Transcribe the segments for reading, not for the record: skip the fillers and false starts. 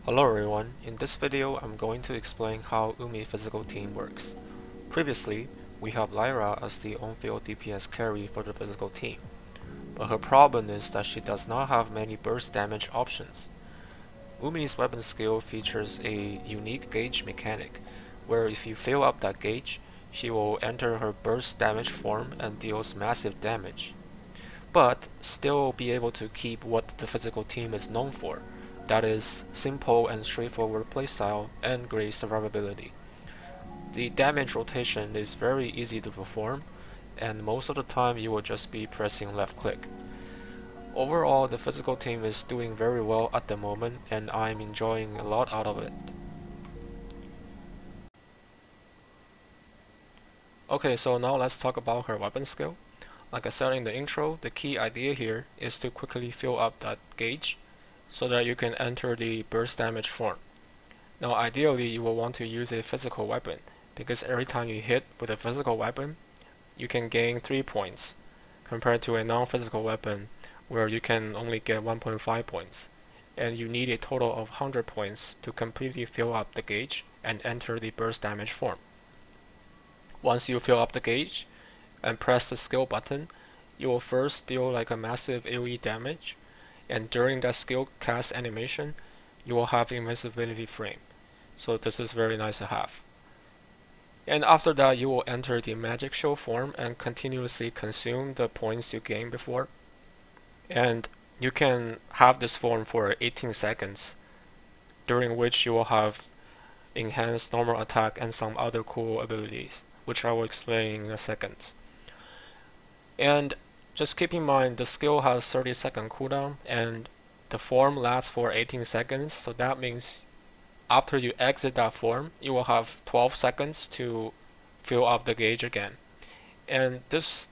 Hello everyone, in this video I'm going to explain how Umi physical team works. Previously, we have Lyra as the on-field DPS carry for the physical team, but her problem is that she does not have many burst damage options. Umi's weapon skill features a unique gauge mechanic, where if you fill up that gauge, she will enter her burst damage form and deals massive damage, but still be able to keep what the physical team is known for. That is, simple and straightforward playstyle and great survivability. The damage rotation is very easy to perform, and most of the time you will just be pressing left click. Overall, the physical team is doing very well at the moment, and I'm enjoying a lot out of it. Okay, so now let's talk about her weapon skill. Like I said in the intro, the key idea here is to quickly fill up that gauge so that you can enter the burst damage form. Now ideally you will want to use a physical weapon, because every time you hit with a physical weapon, you can gain 3 points, compared to a non-physical weapon where you can only get 1.5 points, and you need a total of 100 points to completely fill up the gauge and enter the burst damage form. Once you fill up the gauge and press the skill button, you will first deal like a massive AoE damage, and during that skill cast animation, you will have invincibility frame. So this is very nice to have. And after that, you will enter the magic show form and continuously consume the points you gained before. And you can have this form for 18 seconds, during which you will have enhanced normal attack and some other cool abilities, which I will explain in a second. And just keep in mind, the skill has 30-second cooldown and the form lasts for 18 seconds, so that means after you exit that form, you will have 12 seconds to fill up the gauge again. And this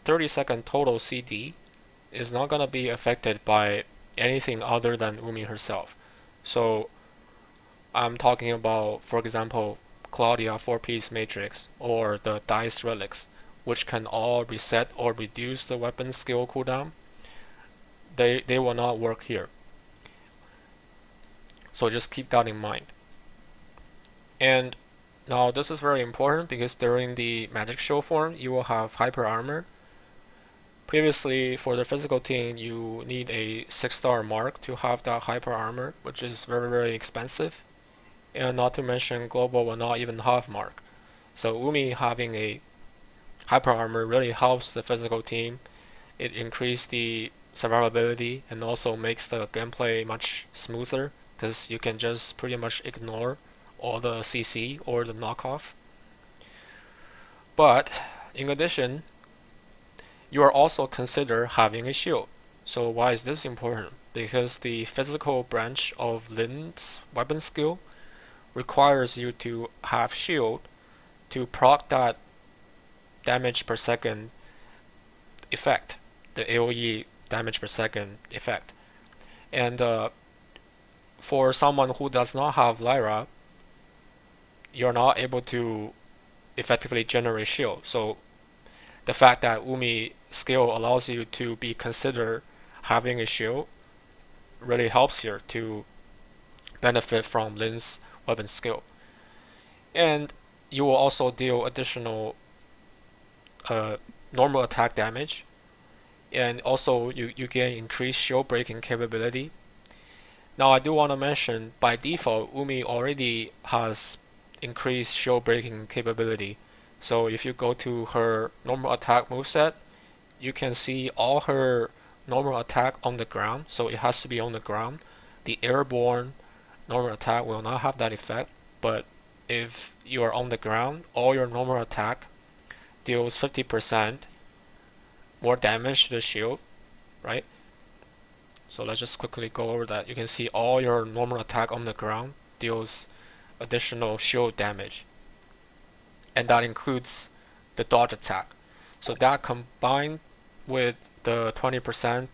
30-second total CD is not going to be affected by anything other than Umi herself. So I'm talking about, for example, Claudia 4-piece matrix or the dice relics, which can all reset or reduce the weapon skill cooldown. They will not work here. So just keep that in mind. And now this is very important because during the magic show form, you will have hyper armor. Previously, for the physical team, you need a 6-star mark to have that hyper armor, which is very expensive. And not to mention, global will not even have mark. So Umi having a hyper armor really helps the physical team. It increases the survivability and also makes the gameplay much smoother, because you can just pretty much ignore all the CC or the knockoff. But in addition, you are also considered having a shield. So why is this important? Because the physical branch of Lin's weapon skill requires you to have shield to proc that damage per second effect, the AoE damage per second effect. And for someone who does not have Lyra, you're not able to effectively generate shield. So the fact that Umi skill allows you to be considered having a shield really helps here to benefit from Lin's weapon skill. And you will also deal additional normal attack damage, and also you gain increased shield breaking capability. Now I do want to mention, by default, Umi already has increased shield breaking capability. So if you go to her normal attack moveset, you can see all her normal attack on the ground, so it has to be on the ground. The airborne normal attack will not have that effect, but if you are on the ground, all your normal attack deals 50% more damage to the shield, right? So let's just quickly go over that. You can see all your normal attack on the ground deals additional shield damage, and that includes the dodge attack. So that combined with the 20%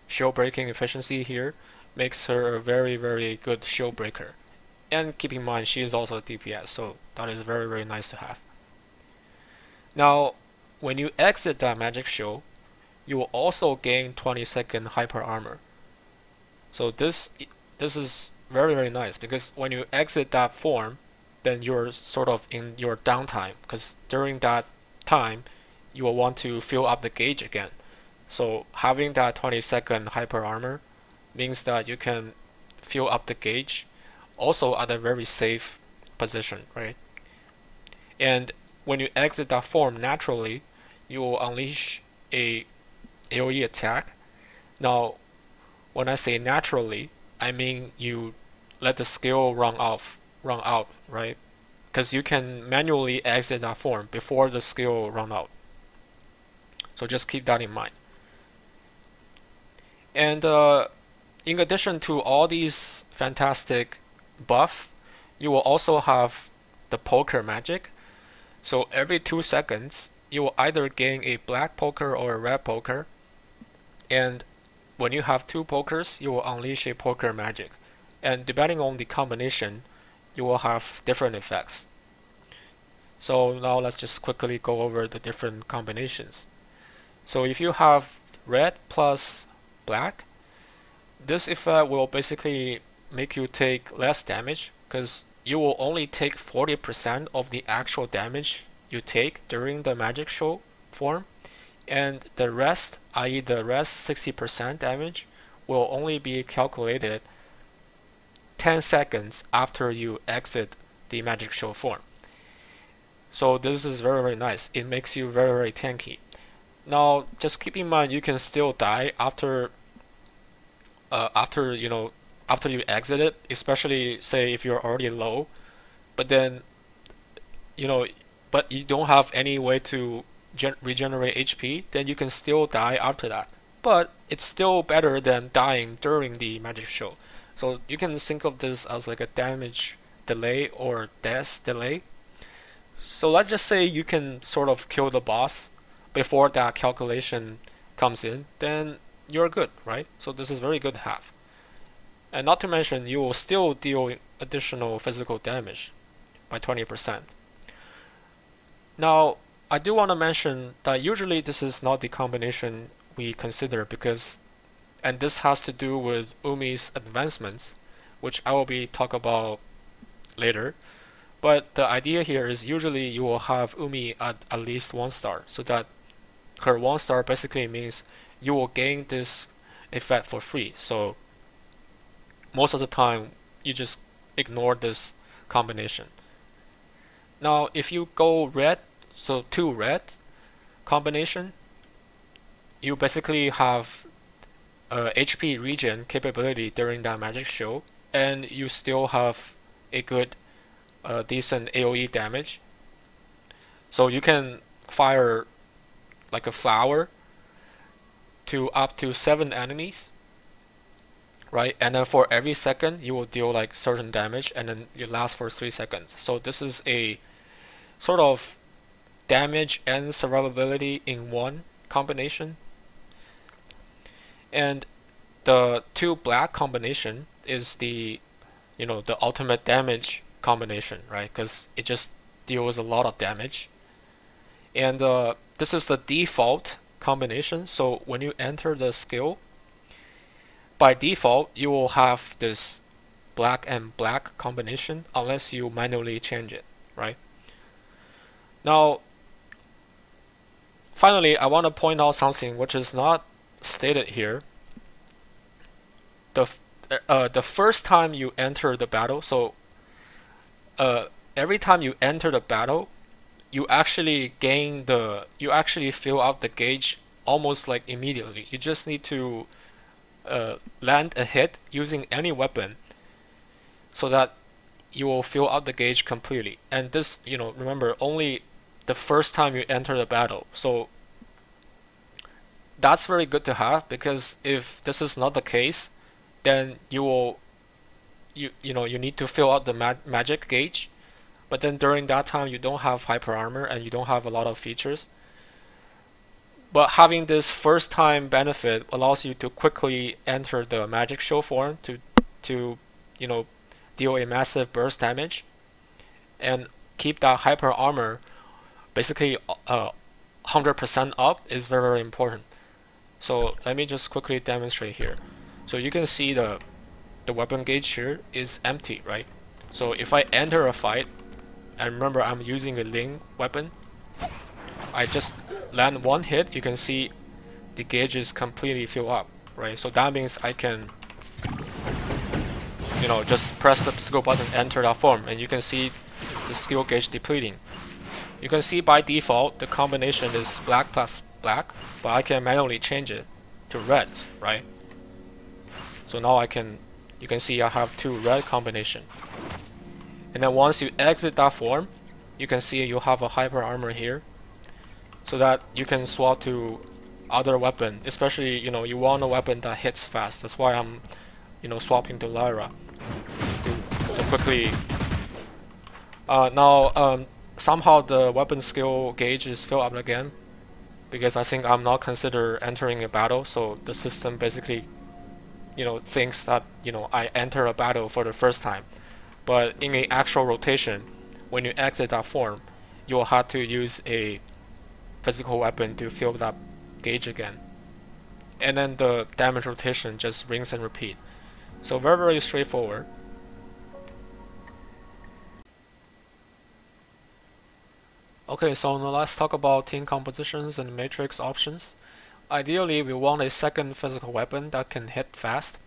shield breaking efficiency here makes her a very good shield breaker. And keep in mind, she is also a DPS, so that is very nice to have. Now, when you exit that magic show, you will also gain 20-second hyper armor. So this this is very, very nice, because when you exit that form, then you're sort of in your downtime, because during that time you will want to fill up the gauge again. So having that 20-second hyper armor means that you can fill up the gauge also at a very safe position, right? And when you exit that form naturally, you will unleash a AoE attack. Now, when I say naturally, I mean you let the skill run out, right? Because you can manually exit that form before the skill run out. So just keep that in mind. And in addition to all these fantastic buffs, you will also have the poker magic. So every 2 seconds, you will either gain a black poker or a red poker. And when you have 2 pokers, you will unleash a poker magic. And depending on the combination, you will have different effects. So now let's just quickly go over the different combinations. So if you have red plus black, this effect will basically make you take less damage, because you will only take 40% of the actual damage you take during the magic show form, and the rest, i.e. the rest 60% damage, will only be calculated 10 seconds after you exit the magic show form. So this is very, very nice. It makes you very, very tanky. Now just keep in mind, you can still die after you exit it, especially say if you're already low, but then but you don't have any way to regenerate HP, then you can still die after that. But it's still better than dying during the magic show. So you can think of this as like a damage delay or death delay. So let's just say you can sort of kill the boss before that calculation comes in, then you're good, right? So this is very good to have. And not to mention, you will still deal additional physical damage by 20%. Now, I do want to mention that usually this is not the combination we consider, and this has to do with Umi's advancements, which I will be talk about later. But the idea here is usually you will have Umi at least 1 star, so that her 1 star basically means you will gain this effect for free. So most of the time you just ignore this combination. Now if you go red, so 2 red combination, you basically have HP regen capability during that magic show, and you still have a good decent AoE damage. So you can fire like a flower to up to 7 enemies, right? And then for every second you will deal like certain damage, and then you last for 3 seconds. So this is a sort of damage and survivability in one combination. And the 2 black combination is the the ultimate damage combination, right? Because it just deals a lot of damage. And this is the default combination. So when you enter the skill, by default you will have this black and black combination unless you manually change it, right? Now finally, I want to point out something which is not stated here. The first time you enter the battle, so every time you enter the battle, you actually fill out the gauge almost like immediately. You just need to land a hit using any weapon so that you will fill out the gauge completely. And this, remember, only the first time you enter the battle. So that's very good to have, because if this is not the case, then you need to fill out the magic gauge, but then during that time you don't have hyper armor and you don't have a lot of features. But having this first time benefit allows you to quickly enter the magic show form to deal a massive burst damage and keep that hyper armor basically 100% up is very, very important. So let me just quickly demonstrate here. So you can see the the weapon gauge here is empty, right? So if I enter a fight, and remember I'm using a Ling weapon, I just land one hit, you can see the gauge is completely filled up, right? So that means I can, just press the skill button, enter that form, and you can see the skill gauge depleting. You can see by default the combination is black plus black, but I can manually change it to red, right? So now you can see I have two red combination. And then once you exit that form, you can see you have a hyper armor here, so that you can swap to other weapon, especially you want a weapon that hits fast. That's why I'm swapping to Lyra to quickly. Now somehow the weapon skill gauge is filled up again, because I think I'm not considered entering a battle, so the system basically thinks that I enter a battle for the first time. But in an actual rotation, when you exit that form, you will have to use a physical weapon to fill that gauge again. And then the damage rotation just rinse and repeat. So very straightforward. Okay, so now let's talk about team compositions and matrix options. Ideally, we want a second physical weapon that can hit fast.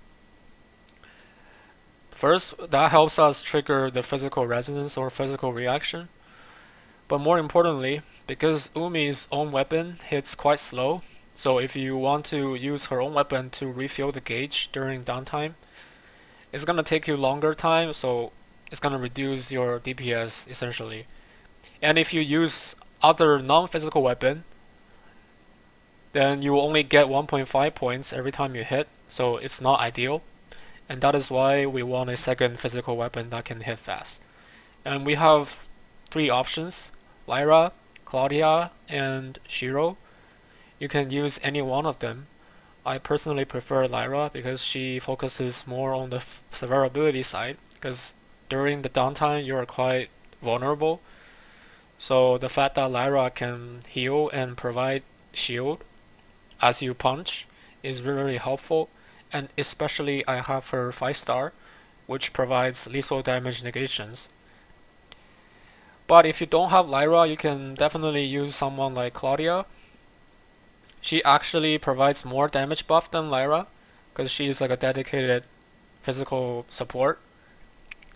First, that helps us trigger the physical resonance or physical reaction. But more importantly, because Umi's own weapon hits quite slow, so if you want to use her own weapon to refill the gauge during downtime, it's gonna take you longer time, so it's gonna reduce your DPS essentially. And if you use other non-physical weapon, then you will only get 1.5 points every time you hit, so it's not ideal. And that is why we want a second physical weapon that can hit fast. And we have three options: Lyra, Claudia, and Shiro. You can use any one of them. I personally prefer Lyra because she focuses more on the survivability side, because during the downtime you are quite vulnerable. So the fact that Lyra can heal and provide shield as you punch is really helpful, and especially I have her 5-star, which provides lethal damage negations. But if you don't have Lyra, you can definitely use someone like Claudia. She actually provides more damage buff than Lyra, because she's like a dedicated physical support.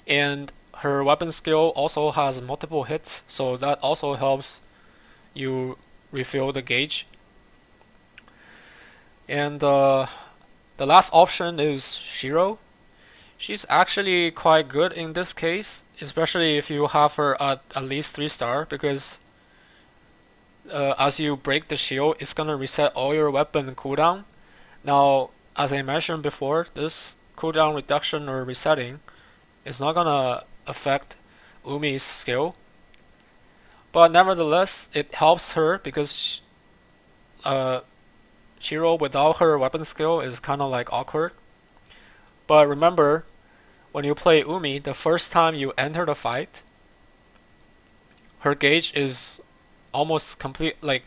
And her weapon skill also has multiple hits, so that also helps you refill the gauge. And the last option is Shiro. She's actually quite good in this case, especially if you have her at least 3-star, because as you break the shield, it's gonna reset all your weapon cooldown. Now, as I mentioned before, this cooldown reduction or resetting is not gonna affect Umi's skill, but nevertheless, it helps her because Shiro without her weapon skill is kind of like awkward. But remember, when you play Umi, the first time you enter the fight, her gauge is almost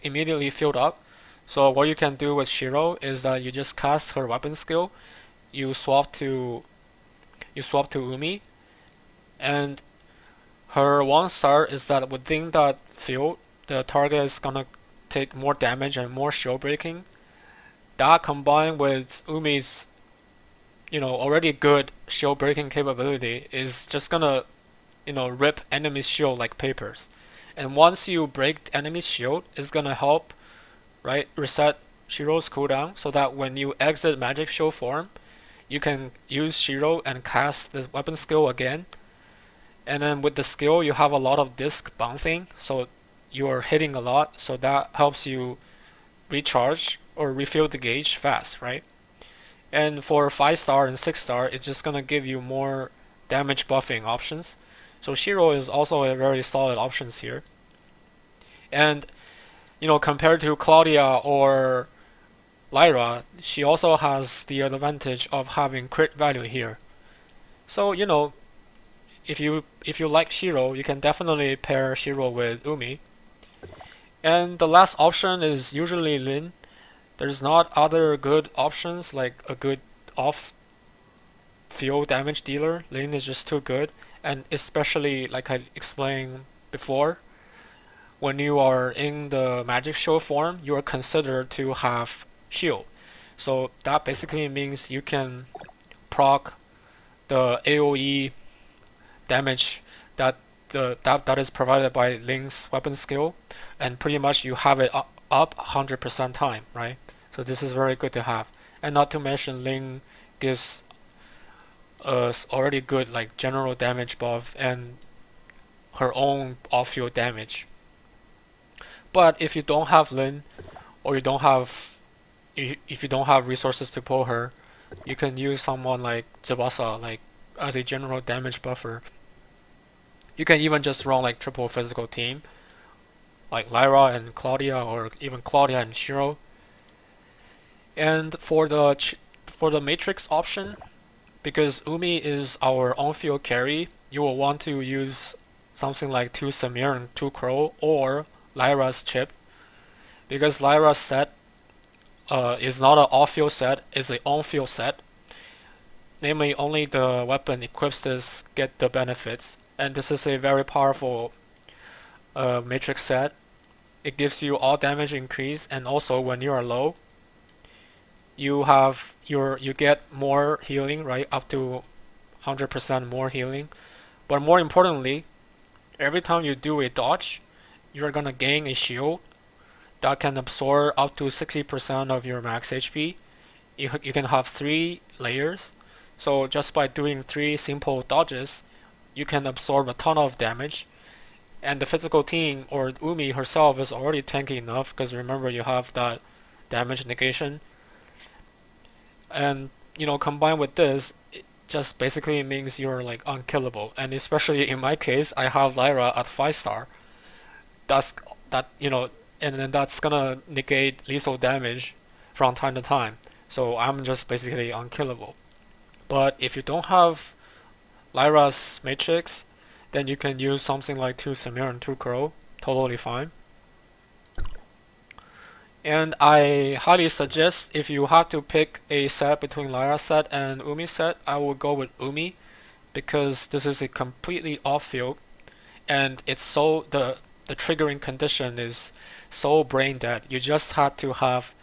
immediately filled up. So what you can do with Shiro is that you just cast her weapon skill, you swap to Umi, and her 1-star is that within that field, the target is gonna take more damage and more shield breaking. That combined with Umi's already good shield breaking capability is just gonna rip enemy's shield like papers. And once you break enemy's shield, it's gonna help reset Shiro's cooldown, so that when you exit magic shield form, you can use Shiro and cast the weapon skill again. And then with the skill you have a lot of disc bouncing, so you are hitting a lot, so that helps you recharge or refill the gauge fast, right? And for 5-star and 6-star, it's just gonna give you more damage buffing options. So Shiro is also a very solid option here. And compared to Claudia or Lyra, she also has the advantage of having crit value here. So if you like Shiro, you can definitely pair Shiro with Umi. And the last option is usually Lin. There's not other good options like a good off field damage dealer, Lin is just too good. And especially, like I explained before, when you are in the magic show form, you are considered to have shield. So that basically means you can proc the AoE damage that is provided by Lin's weapon skill, and pretty much you have it up 100% time, right? So this is very good to have. And not to mention Lin gives us already good like general damage buff and her own off-field damage. But if you don't have Lin, or if you don't have resources to pull her, you can use someone like Tsubasa like as a general damage buffer. You can even just run like triple physical team, like Lyra and Claudia, or even Claudia and Shiro. And for the matrix option, because Umi is our on-field carry, you will want to use something like 2 Samir and 2 Crow, or Lyra's chip, because Lyra's set is not an off-field set, it's an on-field set. Namely, only the weapon equips this get the benefits, and this is a very powerful matrix set. It gives you all damage increase, and also when you are low, you get more healing, right? Up to 100% more healing. But more importantly, every time you do a dodge, you're gonna gain a shield that can absorb up to 60% of your max HP. You can have 3 layers. So just by doing 3 simple dodges, you can absorb a ton of damage. And the physical team, or Umi herself, is already tanky enough, because remember you have that damage negation. And combined with this, it just basically means you're like unkillable. And especially in my case, I have Lyra at 5-star. And then that's gonna negate lethal damage from time to time. So I'm just basically unkillable. But if you don't have Lyra's matrix, then you can use something like 2 Samir and 2 Crow, totally fine. And I highly suggest, if you have to pick a set between Lyra's set and Umi's set, I will go with Umi, because this is a completely off-field, and it's so the triggering condition is so brain dead. You just have to have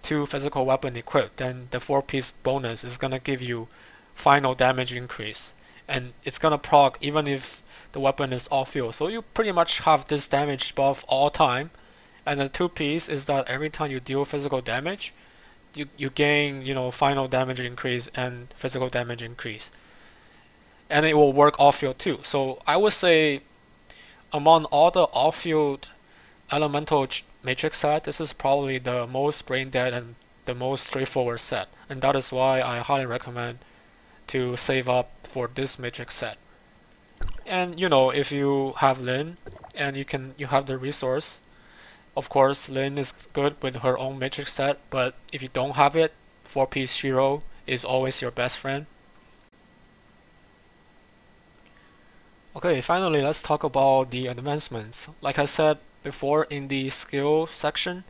2 physical weapon equipped, then the 4-piece bonus is gonna give you final damage increase, and it's gonna proc even if the weapon is off-field. So you pretty much have this damage buff all time. And the 2-piece is that every time you deal physical damage, you gain final damage increase and physical damage increase, and it will work off-field too. So I would say, among all the off-field elemental matrix set, this is probably the most brain dead and the most straightforward set, and that is why I highly recommend to save up for this matrix set. And if you have Lin and you have the resource, of course Lin is good with her own matrix set, but if you don't have it, 4-piece Shiro is always your best friend. Okay, finally let's talk about the advancements. Like I said before in the skill section,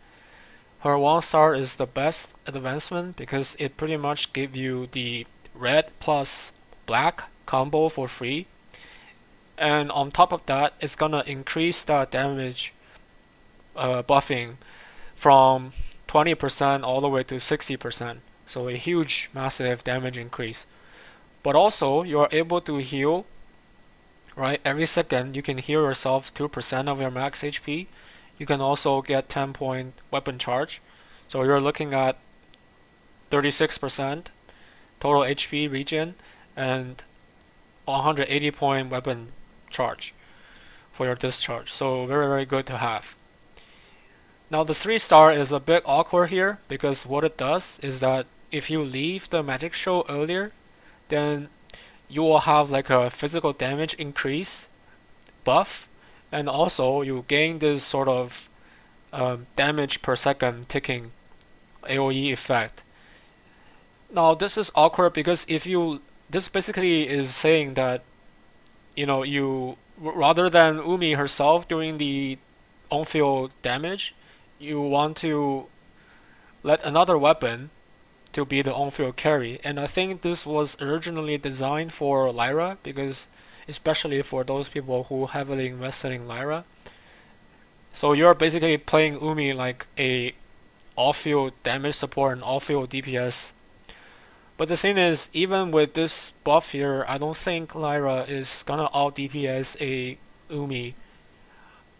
her 1-star is the best advancement because it pretty much gives you the red plus black combo for free, and on top of that, it's gonna increase the damage buffing from 20% all the way to 60%. So a huge, massive damage increase. But also, you are able to heal, right? Every second, you can heal yourself 2% of your max HP. You can also get 10-point weapon charge. So you're looking at 36% total HP regen and 180-point weapon charge for your discharge. So very, very good to have. Now the 3-star is a bit awkward here, because what it does is that if you leave the magic show earlier, then you will have like a physical damage increase buff, and also you gain this sort of damage per second ticking AoE effect. Now this is awkward because this basically is saying that you rather than Umi herself doing the on-field damage, you want to let another weapon to be the on-field carry. And I think this was originally designed for Lyra, because especially for those people who heavily invested in Lyra. So you're basically playing Umi like a off-field damage support and off-field DPS. But the thing is, even with this buff here, I don't think Lyra is gonna out DPS a Umi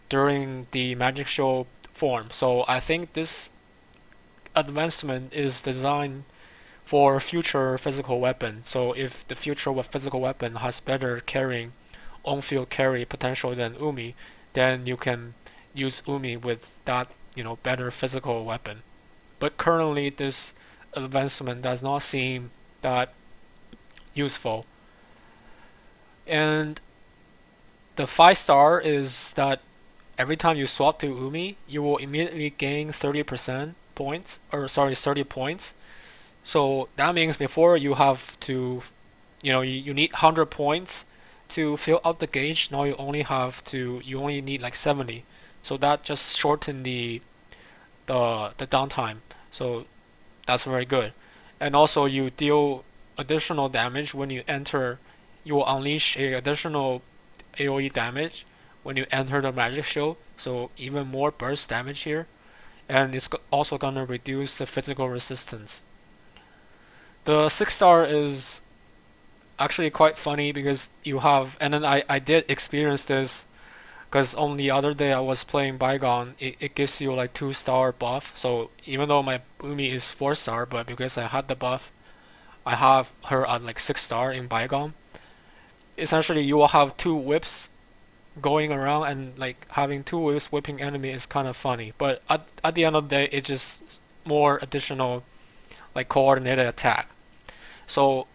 during the Magic Show form. So I think this advancement is designed for future physical weapon. So if the future physical weapon has better carrying, on-field carry potential than Umi, then you can use Umi with that, better physical weapon. But currently this advancement does not seem that useful. And the 5-star is that every time you swap to Umi, you will immediately gain 30% points, 30 points. So that means before you have to, you need 100 points to fill up the gauge. Now you only need like 70. So that just shortened the downtime. So that's very good. And also you deal additional damage when you enter. You will unleash a additional AoE damage when you enter the magic show. So even more burst damage here. And it's also gonna reduce the physical resistance. The 6-star is actually quite funny because you have, and then I did experience this because on the other day I was playing Bygone, it gives you like 2-star buff. So even though my Umi is 4-star, but because I had the buff, I have her at like 6-star in Bygone. Essentially you will have 2 whips going around, and like having 2 whips whipping enemy is kind of funny. But at the end of the day, it's just more additional like coordinated attack. So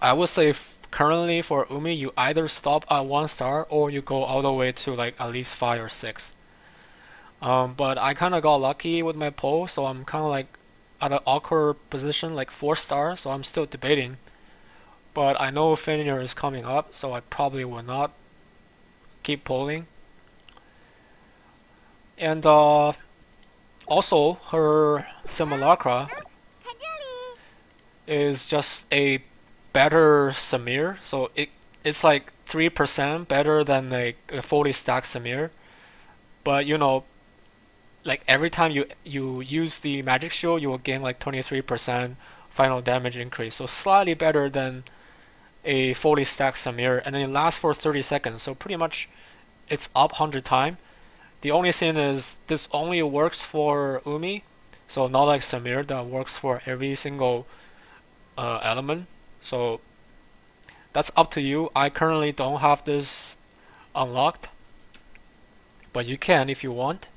I would say currently for Umi, you either stop at 1-star or you go all the way to like at least 5 or 6. But I kind of got lucky with my poll, so I'm kind of like at an awkward position, like 4-star. So I'm still debating. But I know Failure is coming up, so I probably will not keep polling. And also her Simulacra is just a better Samir, so it's like 3% better than a fully stacked Samir. But like every time you use the magic shield, you will gain like 23% final damage increase, so slightly better than a fully stacked Samir, and then it lasts for 30 seconds, so pretty much it's up 100 times. The only thing is this only works for Umi, so not like Samir that works for every single element. So that's up to you. I currently don't have this unlocked, but you can if you want.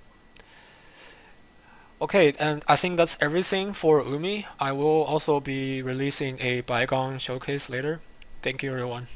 Okay, and I think that's everything for Umi. I will also be releasing a Bygone showcase later. Thank you everyone.